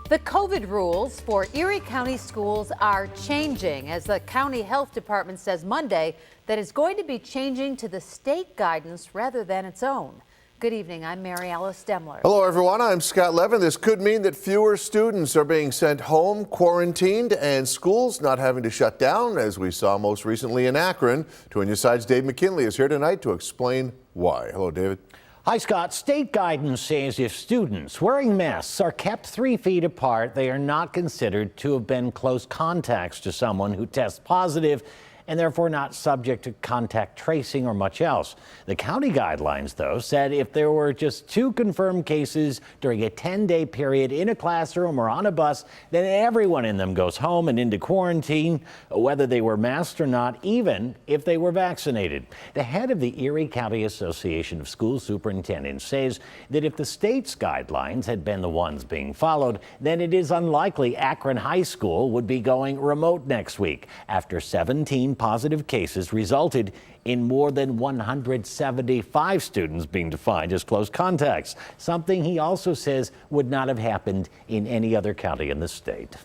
The COVID rules for Erie County schools are changing as the county health department says Monday that it's going to be changing to the state guidance rather than its own. Good evening, I'm Mary Alice Demler. Hello everyone, I'm Scott Levin. This could mean that fewer students are being sent home, quarantined, and schools not having to shut down, as we saw most recently in Akron. 2 News Side's Dave McKinley is here tonight to explain why. Hello, David. Hi, Scott. State guidance says if students wearing masks are kept 3 feet apart, they are not considered to have been close contacts to someone who tests positive and therefore not subject to contact tracing or much else. The county guidelines, though, said if there were just 2 confirmed cases during a 10-day period in a classroom or on a bus, then everyone in them goes home and into quarantine, whether they were masked or not, even if they were vaccinated. The head of the Erie County Association of School Superintendents says that if the state's guidelines had been the ones being followed, then it is unlikely Akron High School would be going remote next week after 17 positive cases resulted in more than 175 students being defined as close contacts, something he also says would not have happened in any other county in the state.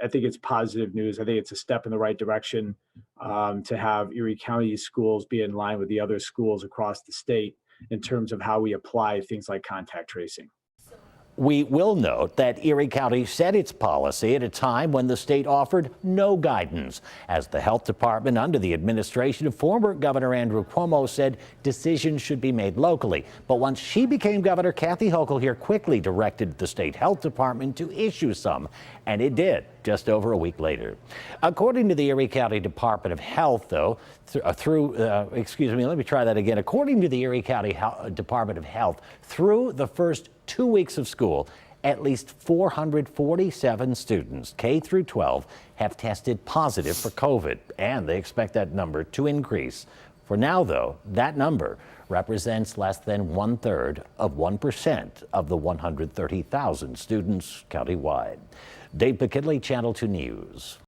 I think it's positive news. I think it's a step in the right direction to have Erie County schools be in line with the other schools across the state in terms of how we apply things like contact tracing. We will note that Erie County set its policy at a time when the state offered no guidance, as the health department under the administration of former Governor Andrew Cuomo said decisions should be made locally. But once she became governor, Kathy Hochul here quickly directed the state health department to issue some, and it did just over a week later. According to the Erie County Department of Health, though, according to the Erie County Department of Health, through the first 2 weeks of school, at least 447 students, K through 12, have tested positive for COVID, and they expect that number to increase. For now, though, that number represents less than 1/3 of 1% of the 130,000 students countywide. Dave McKinley, Channel 2 News.